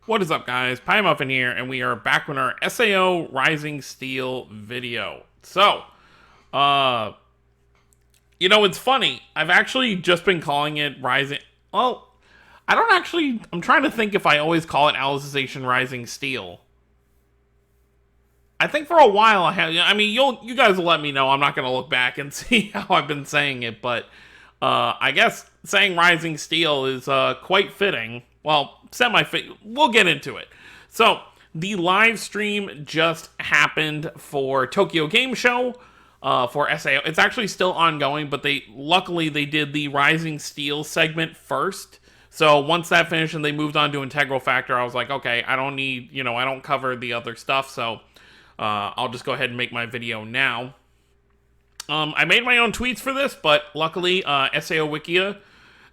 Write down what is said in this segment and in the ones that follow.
What is up, guys? Pie Muffin here, and we are back with our SAO Rising Steel video. So, uh, it's funny. I've actually just been calling it Rising. Well, I don't actually. I'm trying to think if I always call it Alicization Rising Steel. I think for a while I have. I mean, you guys will let me know. I'm not gonna look back and see how I've been saying it, but I guess saying Rising Steel is quite fitting. Well, semi-fit. We'll get into it. So the live stream just happened for Tokyo Game Show for SAO. It's actually still ongoing, but they did the Rising Steel segment first. So once that finished and they moved on to Integral Factor, I was like, okay, I don't need, I don't cover the other stuff, so I'll just go ahead and make my video now. I made my own tweets for this, but luckily SAO Wikia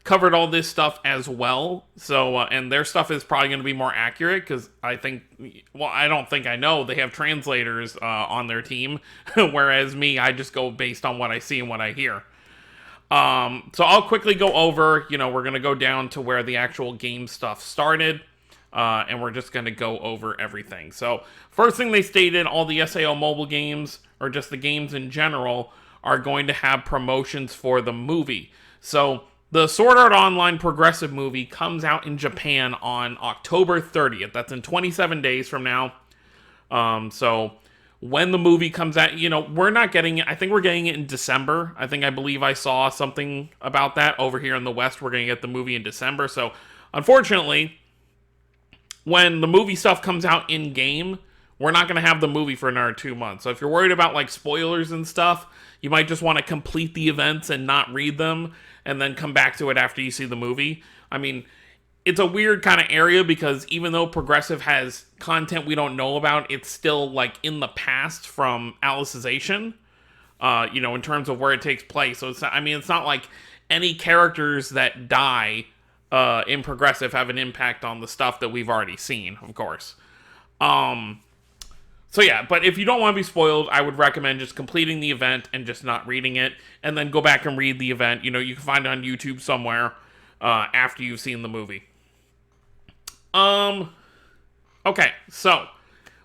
covered all this stuff as well. So, and their stuff is probably going to be more accurate because I don't think I know they have translators on their team, whereas me, I just go based on what I see and what I hear. So I'll quickly go over, we're going to go down to where the actual game stuff started. And we're just going to go over everything. So, first thing they stated, all the SAO mobile games, or just the games in general, are going to have promotions for the movie. So, the Sword Art Online Progressive movie comes out in Japan on October 30th. That's in 27 days from now. So, when the movie comes out, we're not getting it. I think we're getting it in December. I believe I saw something about that over here in the West. We're going to get the movie in December. So, unfortunately, when the movie stuff comes out in game, we're not going to have the movie for another 2 months. So if you're worried about like spoilers and stuff, you might just want to complete the events and not read them and then come back to it after you see the movie. I mean, it's a weird kind of area because even though Progressive has content we don't know about, it's still like in the past from Alicization, in terms of where it takes place. So it's not like any characters that die in Progressive have an impact on the stuff that we've already seen, of course. So yeah, but if you don't want to be spoiled, I would recommend just completing the event and just not reading it, and then go back and read the event. You can find it on YouTube somewhere after you've seen the movie. Okay, so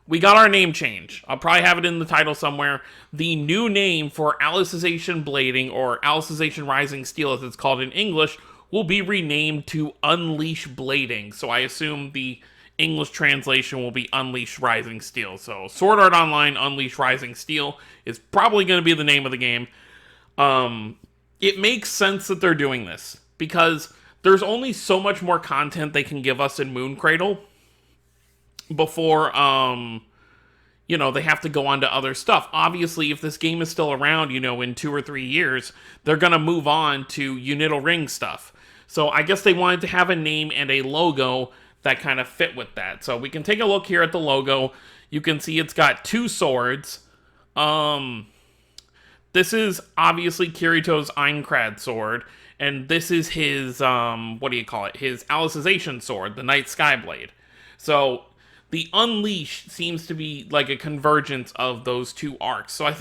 we got our name change. I'll probably have it in the title somewhere. The new name for Alicization Blading, or Alicization Rising Steel as it's called in English, will be renamed to Unleash Blading. So I assume the English translation will be Unleash Rising Steel. So Sword Art Online Unleash Rising Steel is probably going to be the name of the game. It makes sense that they're doing this because there's only so much more content they can give us in Moon Cradle before they have to go on to other stuff. Obviously, if this game is still around, in 2 or 3 years, they're going to move on to Unital Ring stuff. So I guess they wanted to have a name and a logo that kind of fit with that. So we can take a look here at the logo. You can see it's got 2 swords. This is obviously Kirito's Aincrad sword. And this is his, his Alicization sword, the Night Skyblade. So the Unleash seems to be like a convergence of those 2 arcs. So I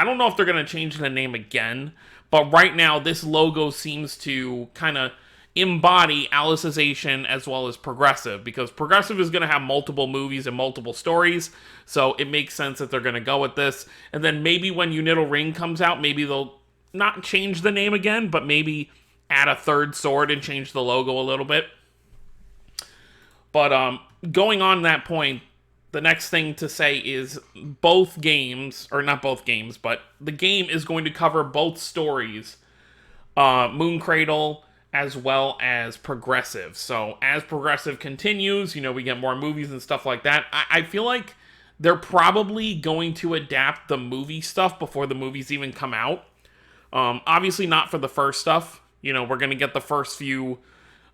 don't know if they're going to change the name again, but right now this logo seems to kind of embody Alicization as well as Progressive, because Progressive is going to have multiple movies and multiple stories, so it makes sense that they're going to go with this. And then maybe when Unital Ring comes out, maybe they'll not change the name again, but maybe add a 3rd sword and change the logo a little bit. But going on that point, the next thing to say is both games, or not both games, but the game is going to cover both stories, Moon Cradle as well as Progressive. So as Progressive continues, we get more movies and stuff like that. I feel like they're probably going to adapt the movie stuff before the movies even come out. Obviously not for the first stuff. We're going to get the first few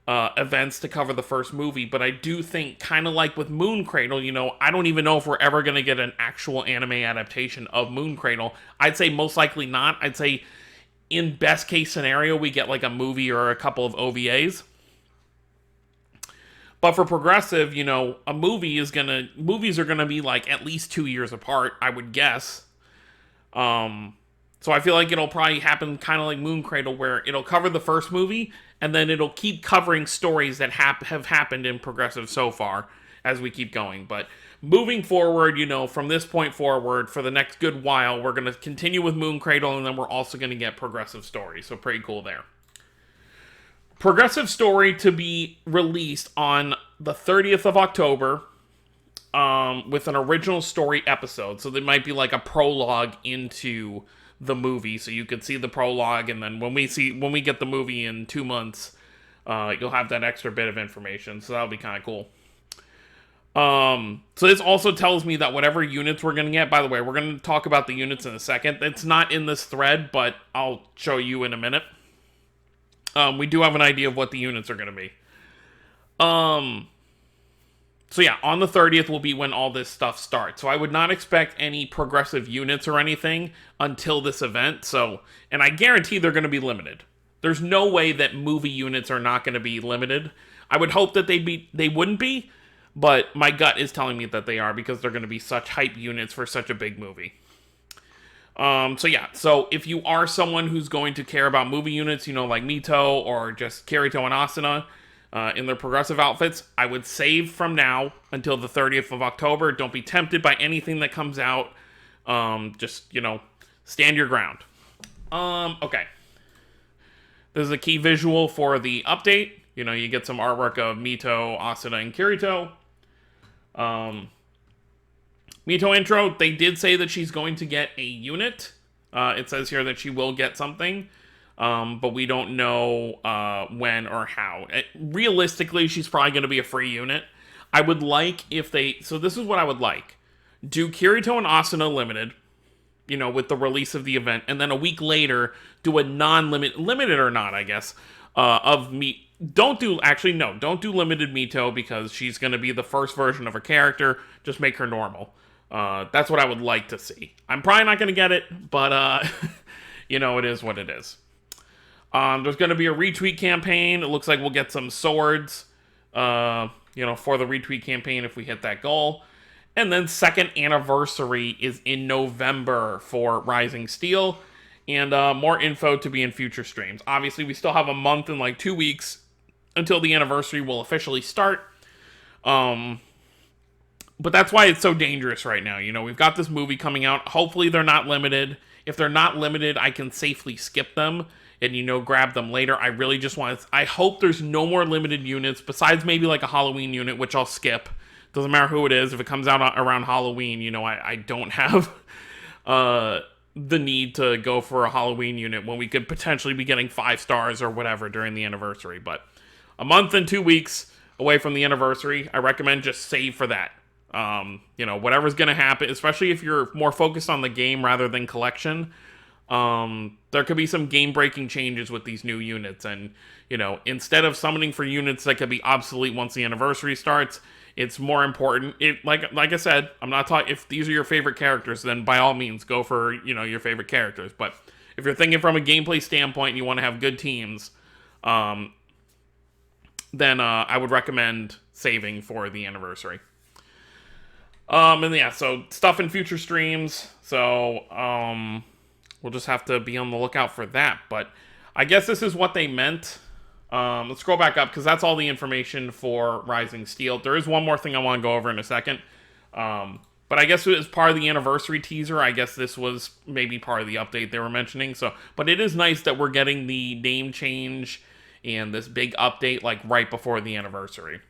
events to cover the first movie, but I do think, kind of like with Moon Cradle, I don't even know if we're ever going to get an actual anime adaptation of Moon Cradle. I'd say most likely not. I'd say in best case scenario, we get like a movie or a couple of OVAs. But for Progressive, movies are gonna be like at least 2 years apart, I would guess. So I feel like it'll probably happen kind of like Moon Cradle, where it'll cover the first movie, and then it'll keep covering stories that have happened in Progressive so far as we keep going. But moving forward, from this point forward, for the next good while, we're going to continue with Moon Cradle, and then we're also going to get Progressive Story. So pretty cool there. Progressive Story to be released on the 30th of October with an original story episode. So there might be like a prologue into the movie, so you could see the prologue, and then when we get the movie in 2 months, you'll have that extra bit of information. So that'll be kind of cool. So this also tells me that whatever units we're going to get, by the way, we're going to talk about the units in a second. It's not in this thread, but I'll show you in a minute. We do have an idea of what the units are going to be. So yeah, on the 30th will be when all this stuff starts. So I would not expect any progressive units or anything until this event. And I guarantee they're going to be limited. There's no way that movie units are not going to be limited. I would hope that they wouldn't be, but my gut is telling me that they are, because they're going to be such hype units for such a big movie. So if you are someone who's going to care about movie units, like Mito or just Kirito and Asuna, in their progressive outfits, I would save from now until the 30th of October. Don't be tempted by anything that comes out. Just, stand your ground. Okay. This is a key visual for the update. You get some artwork of Mito, Asuna, and Kirito. Mito intro, they did say that she's going to get a unit. It says here that she will get something. But we don't know when or how. Realistically, she's probably going to be a free unit. I would like if so this is what I would like. Do Kirito and Asuna limited, with the release of the event, and then a week later, do a limited or not, I guess, of me. Don't do limited Mito, because she's going to be the first version of her character. Just make her normal. That's what I would like to see. I'm probably not going to get it, but, it is what it is. There's going to be a retweet campaign. It looks like we'll get some swords, for the retweet campaign if we hit that goal. And then second anniversary is in November for Rising Steel. And more info to be in future streams. Obviously, we still have a month and like 2 weeks until the anniversary will officially start. But that's why it's so dangerous right now. We've got this movie coming out. Hopefully they're not limited. If they're not limited, I can safely skip them and, grab them later. I really just I hope there's no more limited units besides maybe like a Halloween unit, which I'll skip. Doesn't matter who it is. If it comes out around Halloween, I don't have the need to go for a Halloween unit when we could potentially be getting 5 stars or whatever during the anniversary. But a month and 2 weeks away from the anniversary, I recommend just save for that. Whatever's going to happen, especially if you're more focused on the game rather than collection, there could be some game-breaking changes with these new units. And, instead of summoning for units that could be obsolete once the anniversary starts, it's more important. Like I said, I'm not talking, if these are your favorite characters, then by all means, go for, your favorite characters. But if you're thinking from a gameplay standpoint and you want to have good teams, then I would recommend saving for the anniversary. So stuff in future streams. So, we'll just have to be on the lookout for that. But I guess this is what they meant. Let's scroll back up, because that's all the information for Rising Steel. There is one more thing I want to go over in a second. But I guess it was part of the anniversary teaser. I guess this was maybe part of the update they were mentioning. But it is nice that we're getting the name change and this big update like right before the anniversary.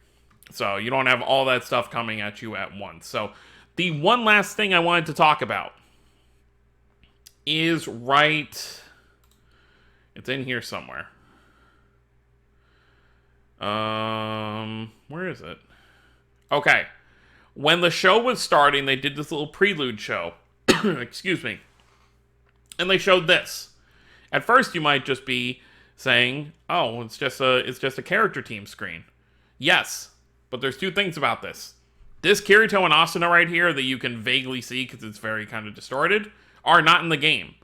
So you don't have all that stuff coming at you at once. So the one last thing I wanted to talk about is it's in here somewhere. Where is it? Okay. When the show was starting, they did this little prelude show. Excuse me. And they showed this. At first, you might just be saying, "Oh, it's just a character team screen." Yes, but there's 2 things about this. This Kirito and Asuna right here that you can vaguely see because it's very kind of distorted are not in the game.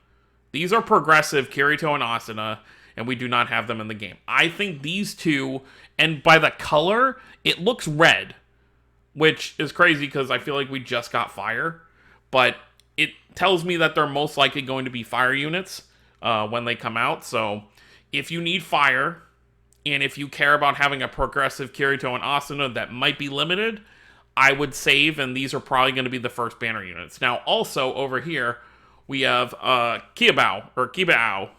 These are progressive Kirito and Asuna, and we do not have them in the game. I think these 2, and by the color, it looks red, which is crazy because I feel like we just got fire, but it tells me that they're most likely going to be fire units when they come out. So if you need fire And if you care about having a progressive Kirito and Asuna that might be limited, I would save, and these are probably going to be the first banner units. Now, also over here, we have Kibao.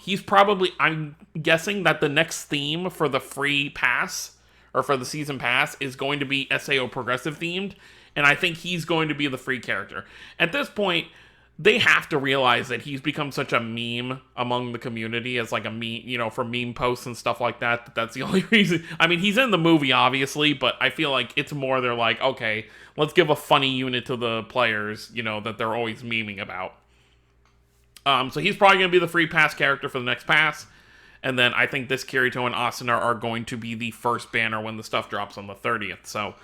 He's probably, I'm guessing that the next theme for the free pass, or for the season pass, is going to be SAO progressive themed, and I think he's going to be the free character. At this point, they have to realize that he's become such a meme among the community as like a meme, for meme posts and stuff like that. That's the only reason. I mean, he's in the movie, obviously, but I feel like it's more they're like, okay, let's give a funny unit to the players, that they're always memeing about. So he's probably going to be the free pass character for the next pass. And then I think this Kirito and Asuna are going to be the first banner when the stuff drops on the 30th. So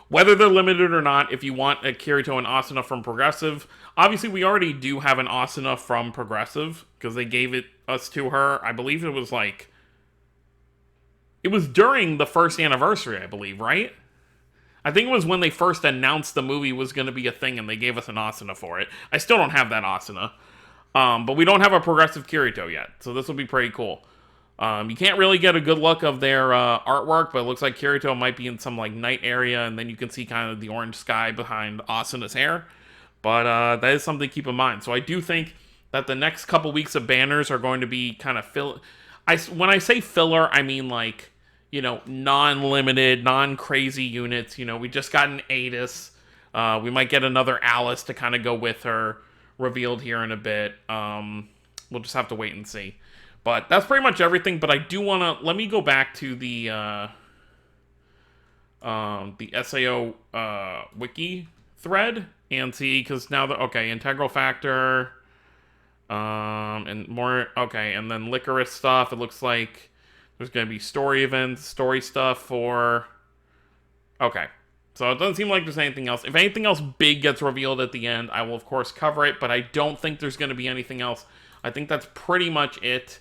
whether they're limited or not, if you want a Kirito and Asuna from Progressive, obviously we already do have an Asuna from Progressive, because they gave us to her. I believe it was during the first anniversary, I believe, right? I think it was when they first announced the movie was going to be a thing, and they gave us an Asuna for it. I still don't have that Asuna. But we don't have a Progressive Kirito yet, so this will be pretty cool. You can't really get a good look of their artwork, but it looks like Kirito might be in some night area, and then you can see kind of the orange sky behind Asuna's hair. But that is something to keep in mind. So I do think that the next couple weeks of banners are going to be kind of when I say filler, I mean non-limited, non-crazy units. We just got an Adis. We might get another Alice to kind of go with her, revealed here in a bit. We'll just have to wait and see. But that's pretty much everything. But I do want to... Let me go back to the SAO wiki thread and see, because now okay, integral factor, and more... Okay, and then Licorice stuff. It looks like there's going to be story events, story stuff for... Okay. So it doesn't seem like there's anything else. If anything else big gets revealed at the end, I will, of course, cover it. But I don't think there's going to be anything else. I think that's pretty much it.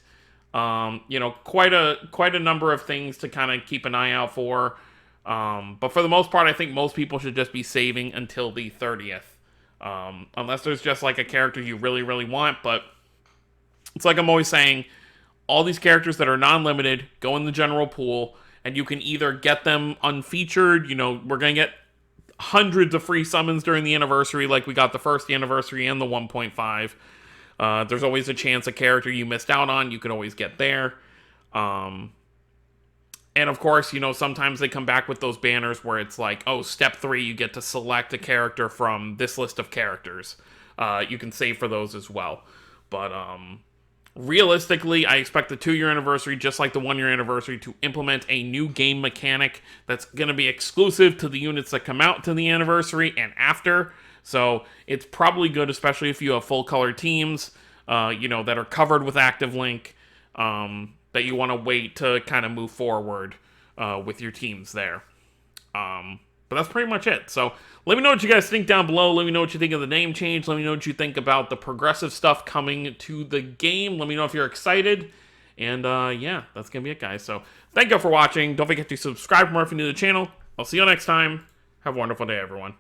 Quite a number of things to kind of keep an eye out for. But for the most part, I think most people should just be saving until the 30th. Unless there's just a character you really, really want. But it's like I'm always saying, all these characters that are non-limited go in the general pool. And you can either get them unfeatured, we're going to get hundreds of free summons during the anniversary, like we got the first anniversary and the 1.5. There's always a chance a character you missed out on, you could always get there. And of course, sometimes they come back with those banners where it's like, oh, step 3, you get to select a character from this list of characters. You can save for those as well. But, realistically, I expect the 2-year anniversary, just like the 1-year anniversary, to implement a new game mechanic that's going to be exclusive to the units that come out to the anniversary and after. So it's probably good, especially if you have full-color teams, that are covered with Active Link, that you want to wait to kind of move forward with your teams there. But that's pretty much it. So let me know what you guys think down below. Let me know what you think of the name change. Let me know what you think about the progressive stuff coming to the game. Let me know if you're excited. And yeah, that's going to be it, guys. So thank you for watching. Don't forget to subscribe for more if you're new to the channel. I'll see you next time. Have a wonderful day, everyone.